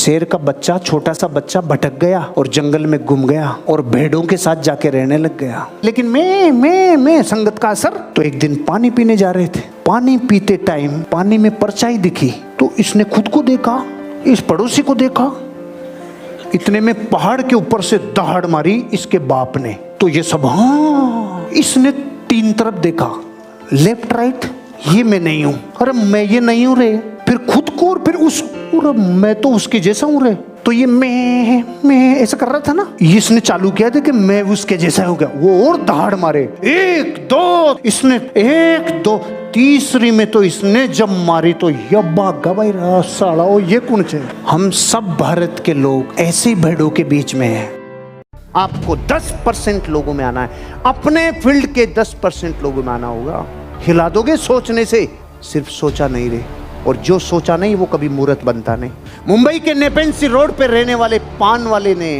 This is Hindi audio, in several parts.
शेर का बच्चा, छोटा सा बच्चा भटक गया और जंगल में गुम गया और भेड़ों के साथ जाके रहने लग गया। लेकिन मैं संगत का असर। तो एक दिन पानी पीने जा रहे थे, पानी पीते टाइम पानी में परछाई दिखी, तो इसने खुद को देखा, इस पड़ोसी को देखा। इतने में पहाड़ के ऊपर से दहाड़ मारी इसके बाप ने। तो ये सब हाँ, इसने तीन तरफ देखा, लेफ्ट राइट, ये मैं नहीं हूं, अरे मैं ये नहीं हूं रे, फिर खुद को और फिर उस, मैं तो उसके जैसा हूं रे। तो ये मैं ऐसा कर रहा था ना, इसने चालू किया था कि मैं उसके जैसा हो गया। वो और दहाड़ मारे, एक दो, इसने एक दो, तीसरी में तो इसने जब मारी तो यब्बा गवाई साला, ओ ये कौन है। हम सब भारत के लोग ऐसे भेड़ों के बीच में हैं। आपको 10% लोगों में आना है, अपने फील्ड के 10% लोगों में आना होगा। हिला दोगे सोचने से, सिर्फ सोचा नहीं रे, और जो सोचा नहीं वो कभी मूर्त बनता नहीं। मुंबई के नेपेंसी रोड पे रहने वाले पान वाले ने,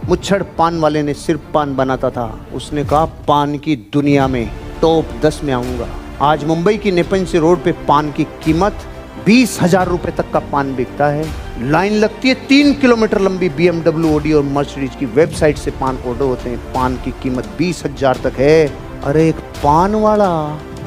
मुच्छड़ पान वाले ने सिर्फ पान बनाता था। उसने कहा पान की दुनिया में टॉप 10 में आऊंगा। आज मुंबई की नेपेंसी रोड पे पान की कीमत 20,000 रुपए तक का पान बिकता है। लाइन लगती है 3 किलोमीटर लंबी। BMW, ऑडी और मर्सिडीज की वेबसाइट से पान ऑर्डर होते हैं। पान की कीमत 20,000 तक है। अरे एक पान वाला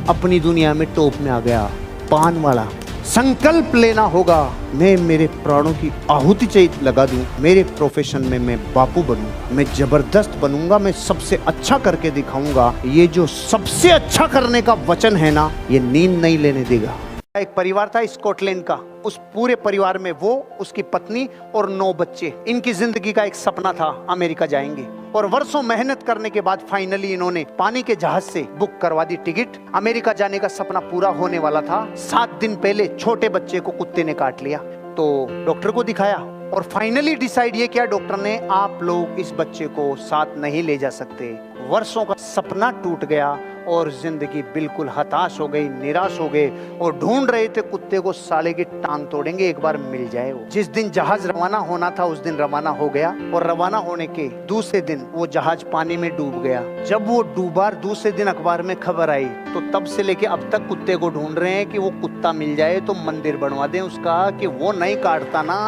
अपनी दुनिया में टॉप में आ गया। पान वाला संकल्प लेना होगा, मैं मेरे प्राणों की आहुति चाहिए लगा दूं, मेरे प्रोफेशन में मैं बापू बनूं, मैं जबरदस्त बनूंगा, मैं सबसे अच्छा करके दिखाऊंगा। ये जो सबसे अच्छा करने का वचन है ना, ये नींद नहीं लेने देगा। एक परिवार था स्कॉटलैंड का, उस पूरे परिवार में वो, उसकी पत्नी और 9 बच्चे। इनकी जिंदगी का एक सपना था अमेरिका जाएंगे, और वर्षों मेहनत करने के बाद फाइनली इन्होंने पानी के जहाज से बुक करवा दी टिकट। अमेरिका जाने का सपना पूरा होने वाला था। 7 दिन पहले छोटे बच्चे को कुत्ते ने काट लिया, तो डॉक्टर को दिखाया और फाइनली डिसाइड ये किया डॉक्टर ने, आप लोग इस बच्चे को साथ नहीं ले जा सकते। वर्षों का सपना टूट गया और जिंदगी बिल्कुल हताश हो गई, निराश हो गए, और ढूंढ रहे थे कुत्ते को, साले की टांग तोड़ेंगे एक बार मिल जाए वो। जिस दिन जहाज रवाना होना था उस दिन रवाना हो गया, और रवाना होने के दूसरे दिन वो जहाज पानी में डूब गया। जब वो डूबा, दूसरे दिन अखबार में खबर आई, तो तब से लेके अब तक कुत्ते को ढूंढ रहे हैं कि वो कुत्ता मिल जाए तो मंदिर बनवा दें उसका, कि वो नहीं काटता ना।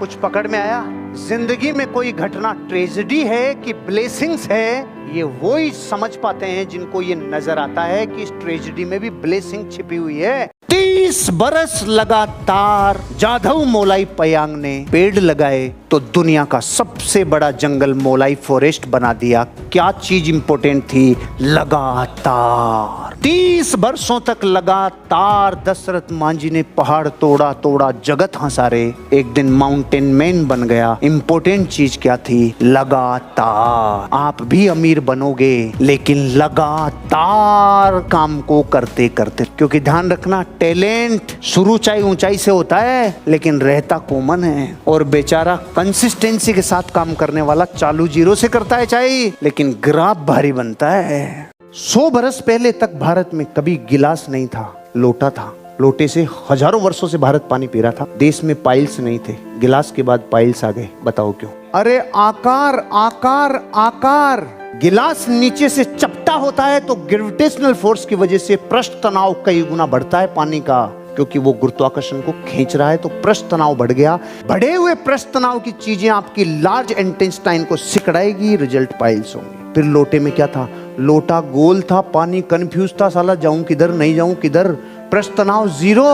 कुछ पकड़ में आया? जिंदगी में कोई घटना ट्रेजेडी है कि ब्लेसिंग्स है, ये वो ही समझ पाते हैं जिनको ये नजर आता है कि इस ट्रेजेडी में भी ब्लेसिंग छिपी हुई है। 30 बरस लगातार जाधव मोलाई पयांग ने पेड़ लगाए तो दुनिया का सबसे बड़ा जंगल मोलाई फॉरेस्ट बना दिया। क्या चीज इंपॉर्टेंट थी? लगातार 30 वर्षों तक लगातार दशरथ मांझी ने पहाड़ तोड़ा तोड़ा, जगत हंसारे, एक दिन माउंटेन मैन बन गया। इंपॉर्टेंट चीज क्या थी? लगातार। आप भी अमीर बनोगे लेकिन लगातार काम को करते करते, क्योंकि ध्यान रखना टैलेंट शुरू चाहे ऊंचाई से होता है लेकिन रहता कॉमन है, और बेचारा कंसिस्टेंसी के साथ काम करने वाला चालू जीरो से करता है चाहे, लेकिन ग्राफ भारी बनता है। 100 बरस पहले तक भारत में कभी गिलास नहीं था, लोटा था। लोटे से हजारों वर्षों से भारत पानी पी रहा था। देश में पाइल्स नहीं थे, गिलास के बाद पाइल्स आ गए। बताओ क्यों? अरे आकार आकार आकार। गिलास नीचे से चपटा होता है तो ग्रेविटेशनल फोर्स की वजह से पृष्ठ तनाव कई गुना बढ़ता है पानी का, क्योंकि वो गुरुत्वाकर्षण को खींच रहा है, तो पृष्ठ तनाव बढ़ गया। बढ़े हुए पृष्ठ तनाव की चीजें आपकी लार्ज इंटेस्टाइन को सिकड़ाएगी, रिजल्ट पाइल्स होंगे। फिर लोटे में क्या था? लोटा गोल था, पानी कंफ्यूज था, साला जाऊं किधर नहीं जाऊं किधर। पृष्ठ तनाव जीरो,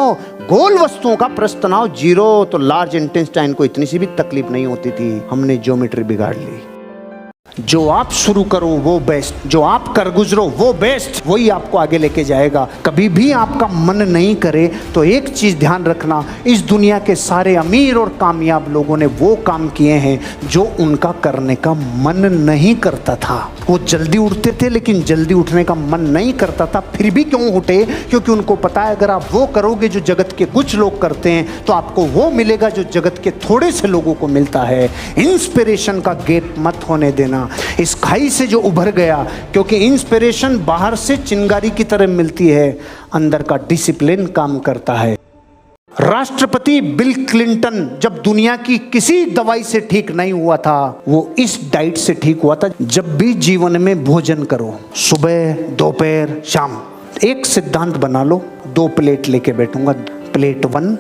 गोल वस्तुओं का पृष्ठ तनाव जीरो, तो लार्ज इंटेस्टाइन को इतनी सी भी तकलीफ नहीं होती थी। हमने ज्योमेट्री बिगाड़ ली। जो आप शुरू करो वो बेस्ट, जो आप कर गुजरो वो बेस्ट, वही आपको आगे लेके जाएगा। कभी भी आपका मन नहीं करे तो एक चीज ध्यान रखना, इस दुनिया के सारे अमीर और कामयाब लोगों ने वो काम किए हैं जो उनका करने का मन नहीं करता था। वो जल्दी उठते थे लेकिन जल्दी उठने का मन नहीं करता था, फिर भी क्यों उठे? क्योंकि उनको पता है अगर आप वो करोगे जो जगत के कुछ लोग करते हैं तो आपको वो मिलेगा जो जगत के थोड़े से लोगों को मिलता है। इंस्पिरेशन का गेट मत होने देना। इस खाई से जो उभर गया, क्योंकि इंस्पिरेशन बाहर से चिंगारी की तरह मिलती है, अंदर का डिसिप्लिन काम करता है। राष्ट्रपति बिल क्लिंटन जब दुनिया की किसी दवाई से ठीक नहीं हुआ था, वो इस डाइट से ठीक हुआ था। जब भी जीवन में भोजन करो, सुबह दोपहर शाम, एक सिद्धांत बना लो, 2 प्लेट लेके बैठूंगा, प्लेट 1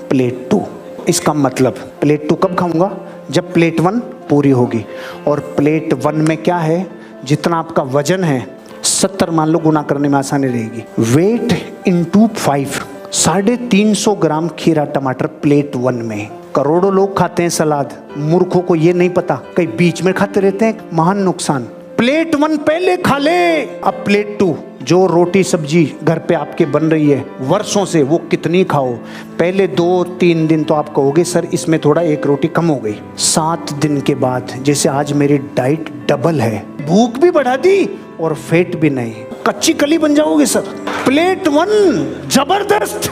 प्लेट 2। इसका मतलब प्लेट 2 कब खाऊंगा? जब प्लेट 1 पूरी होगी। और प्लेट 1 में क्या है, जितना आपका वजन है 70 मान लो, गुना करने में आसानी रहेगी। वेट इंटू 5, 350 ग्राम खीरा टमाटर प्लेट 1 में। करोड़ों लोग खाते हैं सलाद, मूर्खों को ये नहीं पता, कहीं बीच में खाते रहते हैं, महान नुकसान। प्लेट 1 पहले खा ले, अब प्लेट 2 जो रोटी सब्जी घर पे आपके बन रही है वर्षों से, वो कितनी खाओ। पहले 2-3 दिन तो आप कहोगे सर इसमें थोड़ा 1 रोटी कम हो गई। 7 दिन के बाद, जैसे आज मेरी डाइट डबल है, भूख भी बढ़ा दी और फैट भी नहीं, कच्ची कली बन जाओगे सर। प्लेट 1 जबरदस्त।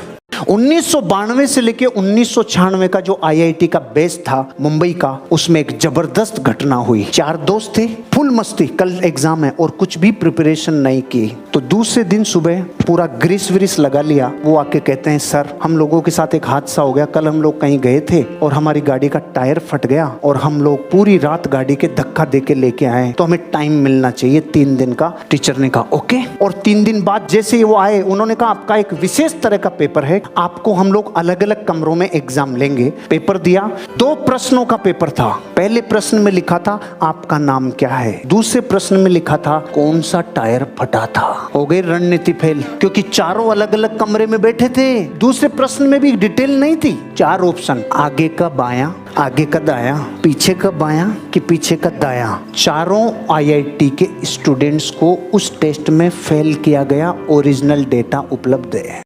1992 से लेके 1996 का जो IIT का बेस था मुंबई का, उसमें एक जबरदस्त घटना हुई। 4 दोस्त थे, फुल मस्ती, कल एग्जाम है और कुछ भी प्रिपरेशन नहीं की। तो दूसरे दिन सुबह पूरा ग्रीस व्रीस लगा लिया। वो आके कहते हैं सर हम लोगों के साथ एक हादसा हो गया, कल हम लोग कहीं गए थे और हमारी गाड़ी का टायर फट गया और हम लोग पूरी रात गाड़ी के धक्का दे के लेके आए, तो हमें टाइम मिलना चाहिए 3 दिन का। टीचर ने कहा ओके। और 3 दिन बाद जैसे वो आए, उन्होंने कहा आपका एक विशेष तरह का पेपर है, आपको हम लोग अलग अलग कमरों में एग्जाम लेंगे। पेपर दिया, 2 प्रश्नों का पेपर था। पहले प्रश्न में लिखा था आपका नाम क्या है, दूसरे प्रश्न में लिखा था कौन सा टायर फटा था। हो गई रणनीति फेल, क्योंकि चारों अलग अलग कमरे में बैठे थे। दूसरे प्रश्न में भी डिटेल नहीं थी, 4 ऑप्शन, आगे का बायां, आगे का दायां, पीछे का बायां कि पीछे का दायां। चारों IIT के स्टूडेंट्स को उस टेस्ट में फेल किया गया। ओरिजिनल डेटा उपलब्ध है।